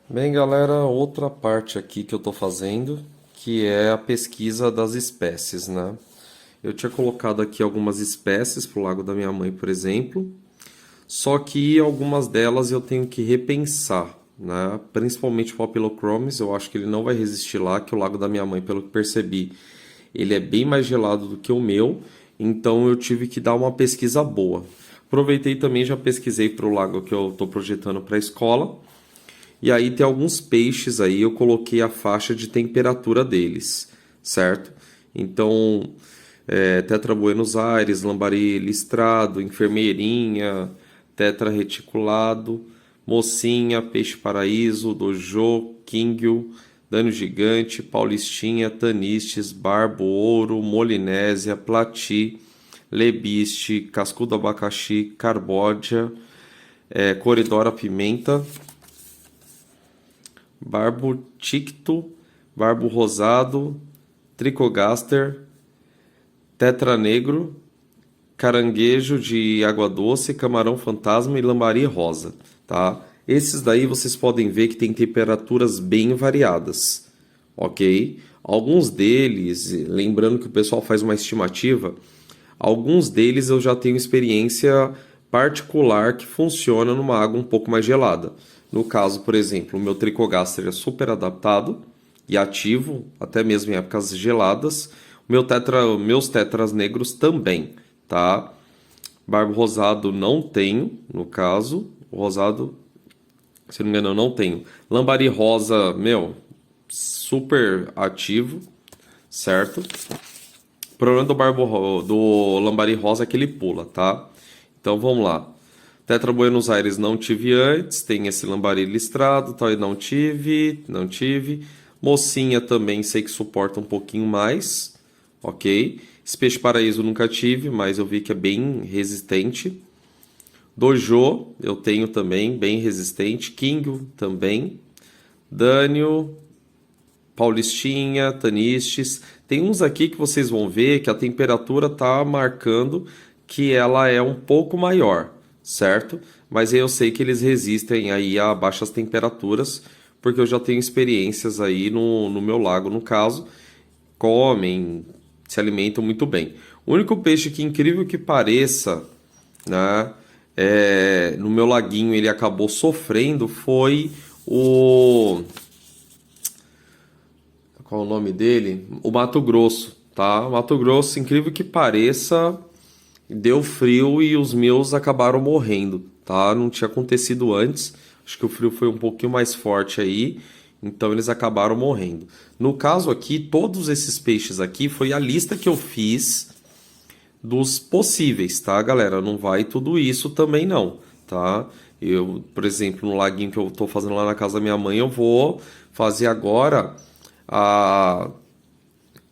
Bem, galera, outra parte aqui que eu tô fazendo, que é a pesquisa das espécies, né? Eu tinha colocado aqui algumas espécies pro lago da minha mãe, por exemplo, só que algumas delas eu tenho que repensar, né? Principalmente o Papilocromis, eu acho que ele não vai resistir lá, que o lago da minha mãe, pelo que percebi, ele é bem mais gelado do que o meu, então eu tive que dar uma pesquisa boa. Aproveitei também, já pesquisei para o lago que eu estou projetando para a escola. E aí tem alguns peixes aí, eu coloquei a faixa de temperatura deles, certo? Então, Tetra Buenos Aires, Lambari listrado, enfermeirinha, Tetra reticulado, mocinha, peixe paraíso, dojo, quinguil, dano gigante, paulistinha, tanistes, barbo, ouro, molinésia, plati, lebiste, cascudo abacaxi, carbódia, coridora pimenta, barbo ticto, barbo rosado, tricogaster, tetra negro, caranguejo de água doce, camarão fantasma e lambari rosa, tá? Esses daí vocês podem ver que tem temperaturas bem variadas, ok? Alguns deles, lembrando que o pessoal faz uma estimativa, alguns deles eu já tenho experiência particular que funciona numa água um pouco mais gelada. No caso, por exemplo, o meu tricogaster é super adaptado e ativo, até mesmo em épocas geladas. Meus tetras negros também, tá? Barbo rosado não tenho, no caso. O rosado, se não me engano, eu não tenho. Lambari rosa, meu, super ativo, certo? O problema do lambari rosa é que ele pula, tá? Então vamos lá. Tetra Buenos Aires não tive antes, tem esse lambari listrado, tal, e não tive. Mocinha também sei que suporta um pouquinho mais, ok? Esse peixe paraíso nunca tive, mas eu vi que é bem resistente. Dojo eu tenho também, bem resistente. Kingo também. Dânio, Paulistinha, Tanistes. Tem uns aqui que vocês vão ver que a temperatura tá marcando que ela é um pouco maior, certo? Mas eu sei que eles resistem aí a baixas temperaturas, porque eu já tenho experiências aí no meu lago, no caso. Comem, se alimentam muito bem. O único peixe que, incrível que pareça, né, no meu laguinho ele acabou sofrendo foi o... Qual é o nome dele? O Mato Grosso, tá? O Mato Grosso, incrível que pareça, deu frio e os meus acabaram morrendo, tá? Não tinha acontecido antes. Acho que o frio foi um pouquinho mais forte aí, então eles acabaram morrendo. No caso aqui, todos esses peixes aqui foi a lista que eu fiz dos possíveis, tá, galera? Não vai tudo isso também não, tá? Eu, por exemplo, no laguinho que eu tô fazendo lá na casa da minha mãe, eu vou fazer agora a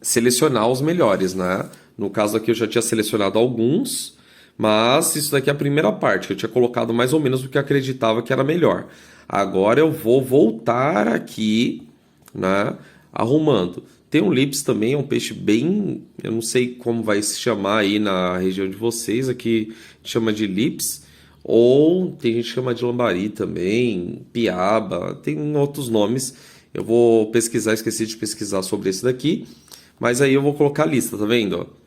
selecionar os melhores, né? No caso aqui eu já tinha selecionado alguns, mas isso daqui é a primeira parte, que eu tinha colocado mais ou menos o que eu acreditava que era melhor. Agora eu vou voltar aqui, né? Arrumando. Tem um lips também, é um peixe bem... Eu não sei como vai se chamar aí na região de vocês, aqui chama de lips. Ou tem gente que chama de lambari também, piaba, tem outros nomes. Eu vou pesquisar, esqueci de pesquisar sobre esse daqui. Mas aí eu vou colocar a lista, tá vendo? Ó?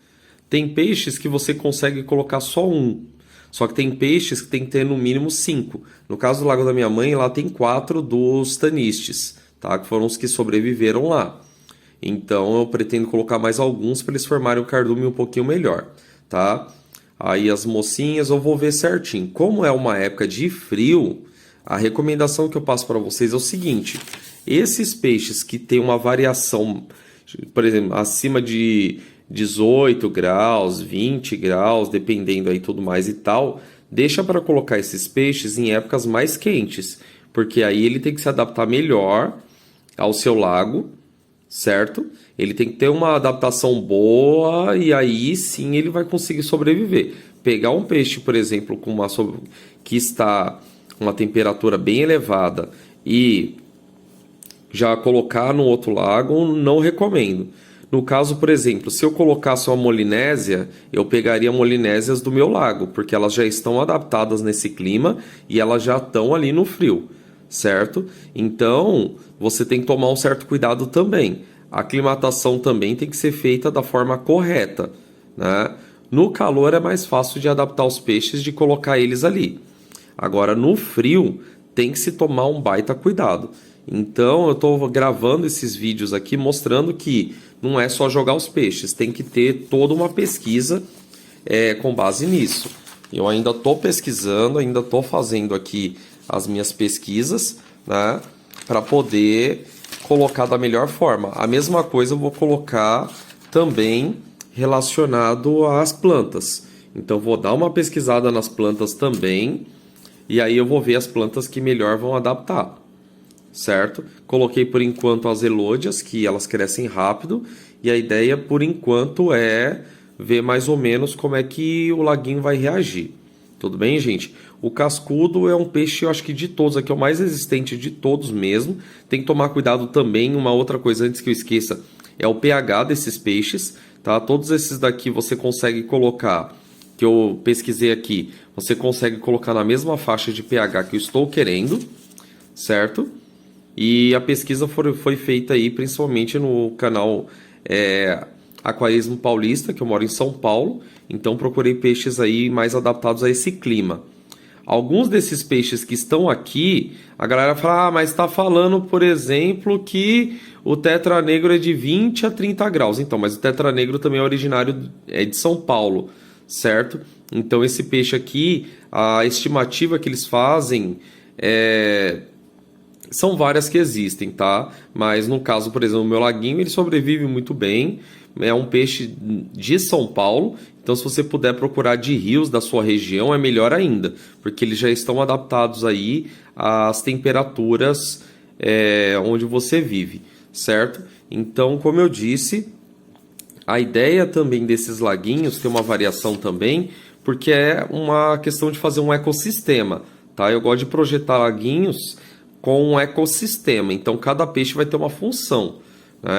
Tem peixes que você consegue colocar só um. Só que tem peixes que tem que ter no mínimo 5. No caso do Lago da Minha Mãe, lá tem 4 dos tanistes, tá? Que foram os que sobreviveram lá. Então eu pretendo colocar mais alguns para eles formarem um cardume um pouquinho melhor, tá? Aí as mocinhas eu vou ver certinho. Como é uma época de frio, a recomendação que eu passo para vocês é o seguinte: esses peixes que tem uma variação, por exemplo, acima de 18 graus, 20 graus, dependendo aí tudo mais e tal, deixa para colocar esses peixes em épocas mais quentes, porque aí ele tem que se adaptar melhor ao seu lago, certo? Ele tem que ter uma adaptação boa e aí sim ele vai conseguir sobreviver. Pegar um peixe, por exemplo, que está uma temperatura bem elevada e já colocar no outro lago, não recomendo. No caso, por exemplo, se eu colocasse uma molinésia, eu pegaria molinésias do meu lago, porque elas já estão adaptadas nesse clima e elas já estão ali no frio, certo? Então, você tem que tomar um certo cuidado também. A aclimatação também tem que ser feita da forma correta, né? No calor é mais fácil de adaptar os peixes, de colocar eles ali. Agora, no frio, tem que se tomar um baita cuidado. Então, eu estou gravando esses vídeos aqui mostrando que não é só jogar os peixes, tem que ter toda uma pesquisa com base nisso. Eu ainda estou pesquisando, ainda estou fazendo aqui as minhas pesquisas, né, para poder colocar da melhor forma. A mesma coisa eu vou colocar também relacionado às plantas. Então, vou dar uma pesquisada nas plantas também, e aí eu vou ver as plantas que melhor vão adaptar, certo? Coloquei por enquanto as elôdias, que elas crescem rápido, e a ideia por enquanto é ver mais ou menos como é que o laguinho vai reagir. Tudo bem, gente? O cascudo é um peixe, eu acho que de todos aqui é o mais resistente de todos mesmo. Tem que tomar cuidado também, uma outra coisa antes que eu esqueça, é o pH desses peixes, tá? Todos esses daqui você consegue colocar, que eu pesquisei aqui, você consegue colocar na mesma faixa de pH que eu estou querendo, certo? E a pesquisa foi feita aí principalmente no canal Aquarismo Paulista, que eu moro em São Paulo, então procurei peixes aí mais adaptados a esse clima. Alguns desses peixes que estão aqui, a galera fala, mas está falando, por exemplo, que o tetra negro é de 20 a 30 graus. Então, mas o tetra negro também é originário de São Paulo, certo? Então, esse peixe aqui, a estimativa que eles fazem são várias que existem, tá? Mas no caso, por exemplo, o meu laguinho, ele sobrevive muito bem. É um peixe de São Paulo, então se você puder procurar de rios da sua região é melhor ainda, porque eles já estão adaptados aí às temperaturas onde você vive, certo? Então, como eu disse, a ideia também desses laguinhos tem uma variação também, porque é uma questão de fazer um ecossistema, tá? Eu gosto de projetar laguinhos com um ecossistema, então cada peixe vai ter uma função.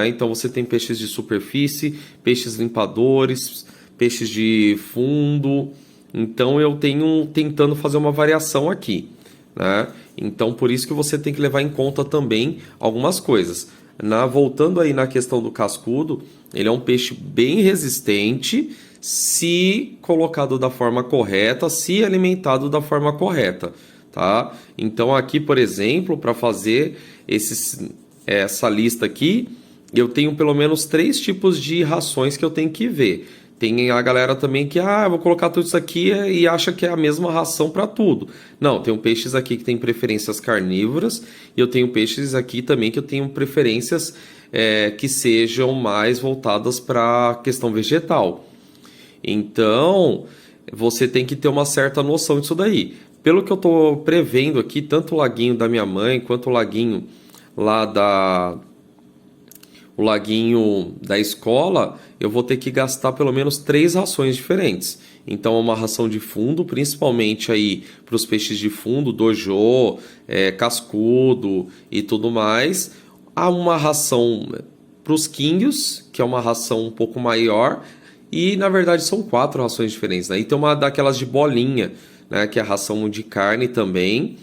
Então você tem peixes de superfície, peixes limpadores, peixes de fundo. Então eu tenho tentando fazer uma variação aqui, né? Então por isso que você tem que levar em conta também algumas coisas. Voltando aí na questão do cascudo, ele é um peixe bem resistente se colocado da forma correta, se alimentado da forma correta, tá? Então aqui, por exemplo, para fazer essa lista aqui, eu tenho pelo menos 3 tipos de rações que eu tenho que ver. Tem a galera também que, eu vou colocar tudo isso aqui e acha que é a mesma ração para tudo. Não, tem peixes aqui que tem preferências carnívoras e eu tenho peixes aqui também que eu tenho preferências que sejam mais voltadas para a questão vegetal. Então, você tem que ter uma certa noção disso daí. Pelo que eu estou prevendo aqui, tanto o laguinho da minha mãe quanto o laguinho lá o laguinho da escola, eu vou ter que gastar pelo menos 3 rações diferentes. Então, uma ração de fundo, principalmente aí para os peixes de fundo, dojô, cascudo e tudo mais. Há uma ração para os quinguios, que é uma ração um pouco maior. E, na verdade, são 4 rações diferentes, né? E tem uma daquelas de bolinha, né? Que é a ração de carne também.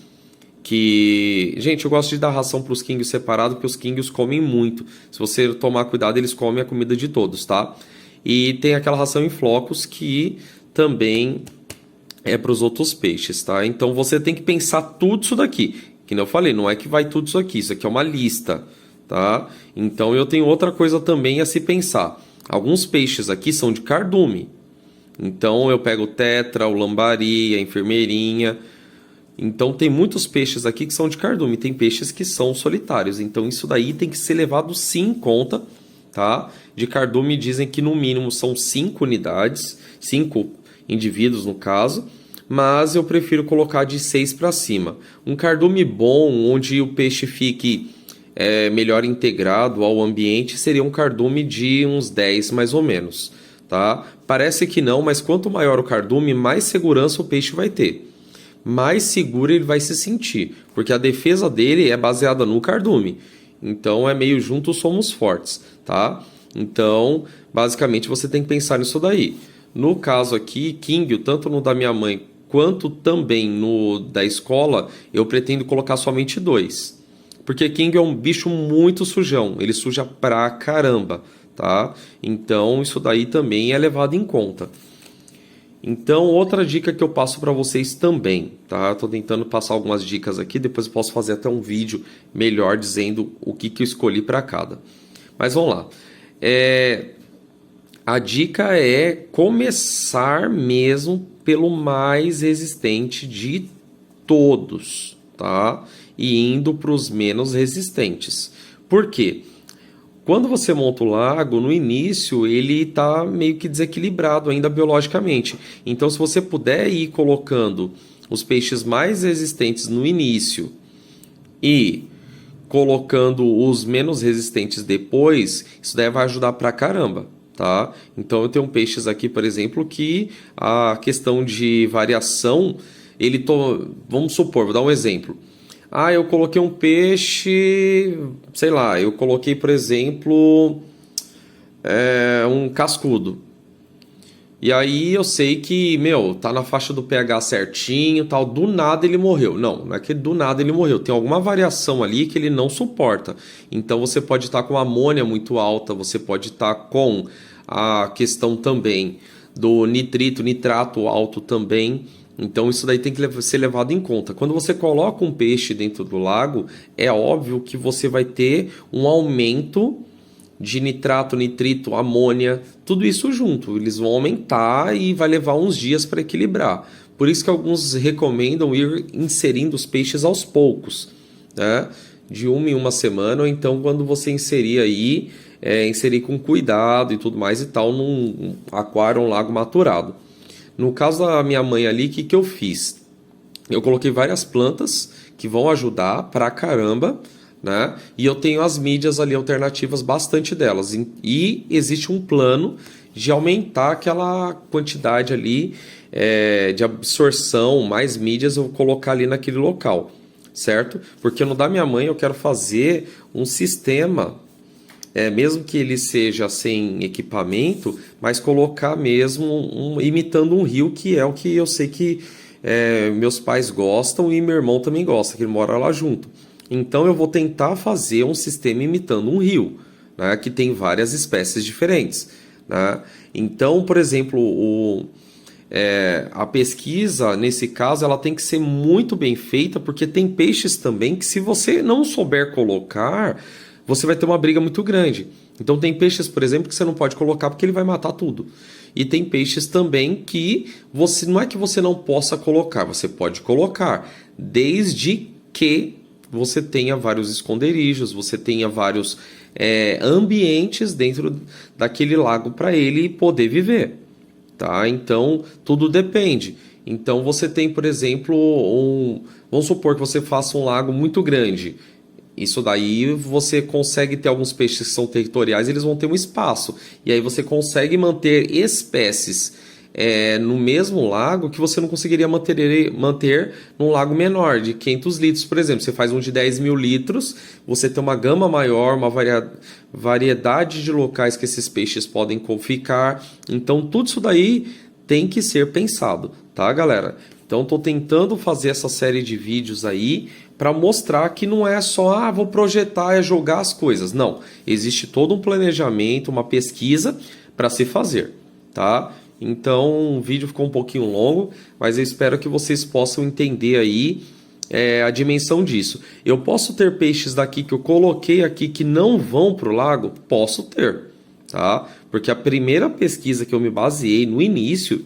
Que, gente, eu gosto de dar ração para os quinguios separado, porque os quinguios comem muito. Se você tomar cuidado, eles comem a comida de todos, tá? E tem aquela ração em flocos que também é para os outros peixes, tá? Então você tem que pensar tudo isso daqui. Que nem eu falei, não é que vai tudo isso aqui é uma lista, tá? Então eu tenho outra coisa também a se pensar. Alguns peixes aqui são de cardume. Então eu pego o tetra, o lambari, a enfermeirinha. Então tem muitos peixes aqui que são de cardume, tem peixes que são solitários. Então isso daí tem que ser levado sim em conta, tá? De cardume dizem que no mínimo são 5 unidades, 5 indivíduos no caso, mas eu prefiro colocar de 6 para cima. Um cardume bom, onde o peixe fique melhor integrado ao ambiente, seria um cardume de uns 10 mais ou menos, tá? Parece que não, mas quanto maior o cardume, mais segurança o peixe vai ter. Mais seguro ele vai se sentir, porque a defesa dele é baseada no cardume. Então é meio juntos somos fortes, tá? Então, basicamente você tem que pensar nisso daí. No caso aqui, quinguio, tanto no da minha mãe quanto também no da escola, eu pretendo colocar somente 2. Porque King é um bicho muito sujão, ele suja pra caramba, tá? Então isso daí também é levado em conta. Então, outra dica que eu passo para vocês também, tá? Tô tentando passar algumas dicas aqui, depois eu posso fazer até um vídeo melhor dizendo o que eu escolhi para cada. Mas vamos lá. A dica é começar mesmo pelo mais resistente de todos, tá? E indo para os menos resistentes. Por quê? Quando você monta o lago, no início ele está meio que desequilibrado ainda biologicamente. Então, se você puder ir colocando os peixes mais resistentes no início e colocando os menos resistentes depois, isso daí vai ajudar pra caramba, tá? Então, eu tenho peixes aqui, por exemplo, que a questão de variação, vamos supor, vou dar um exemplo. Eu coloquei um peixe, sei lá, eu coloquei, por exemplo, um cascudo. E aí eu sei que, tá na faixa do pH certinho, tal, do nada ele morreu. Não é que do nada ele morreu, tem alguma variação ali que ele não suporta. Então você pode estar com amônia muito alta, você pode estar com a questão também do nitrato alto também. Então isso daí tem que ser levado em conta. Quando você coloca um peixe dentro do lago, é óbvio que você vai ter um aumento de nitrato, nitrito, amônia, tudo isso junto. Eles vão aumentar e vai levar uns dias para equilibrar. Por isso que alguns recomendam ir inserindo os peixes aos poucos, né? De uma em uma semana, ou então quando você inserir aí, inserir com cuidado e tudo mais e tal, num aquário, um lago maturado. No caso da minha mãe ali, o que eu fiz? Eu coloquei várias plantas que vão ajudar pra caramba, né? E eu tenho as mídias ali alternativas, bastante delas. E existe um plano de aumentar aquela quantidade ali de absorção, mais mídias eu vou colocar ali naquele local, certo? Porque no da minha mãe eu quero fazer um sistema, mesmo que ele seja sem equipamento, mas colocar mesmo imitando um rio, que é o que eu sei que meus pais gostam e meu irmão também gosta, que ele mora lá junto. Então eu vou tentar fazer um sistema imitando um rio, né, que tem várias espécies diferentes, né? Então, por exemplo, a pesquisa, nesse caso, ela tem que ser muito bem feita, porque tem peixes também que, se você não souber colocar, você vai ter uma briga muito grande. Então tem peixes, por exemplo, que você não pode colocar porque ele vai matar tudo. E tem peixes também que não é que você não possa colocar, você pode colocar, desde que você tenha vários esconderijos, você tenha vários ambientes dentro daquele lago para ele poder viver, tá? Então tudo depende. Então você tem, por exemplo, vamos supor que você faça um lago muito grande. Isso daí você consegue ter alguns peixes que são territoriais, eles vão ter um espaço. E aí você consegue manter espécies no mesmo lago que você não conseguiria manter num lago menor, de 500 litros, por exemplo. Você faz um de 10 mil litros, você tem uma gama maior, uma variedade de locais que esses peixes podem ficar. Então tudo isso daí tem que ser pensado, tá, galera? Então estou tentando fazer essa série de vídeos aí para mostrar que não é só, vou projetar e jogar as coisas. Não, existe todo um planejamento, uma pesquisa para se fazer, tá? Então o vídeo ficou um pouquinho longo, mas eu espero que vocês possam entender aí a dimensão disso. Eu posso ter peixes daqui que eu coloquei aqui que não vão para o lago? Posso ter, tá? Porque a primeira pesquisa que eu me baseei no início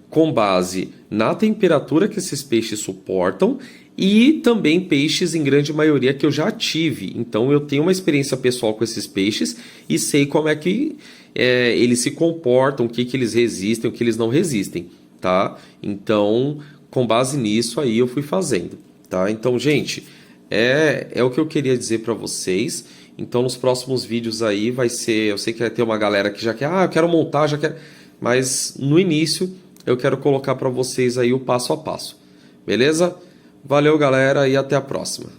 com base na temperatura que esses peixes suportam e também peixes em grande maioria que eu já tive. Então eu tenho uma experiência pessoal com esses peixes e sei como é que eles se comportam, o que eles resistem, o que eles não resistem, tá? Então, com base nisso aí eu fui fazendo, tá? Então, gente, é o que eu queria dizer para vocês. Então, nos próximos vídeos aí vai ser, eu sei que vai ter uma galera que já quer, eu quero montar, já quero, mas no início eu quero colocar para vocês aí o passo a passo. Beleza? Valeu, galera, e até a próxima.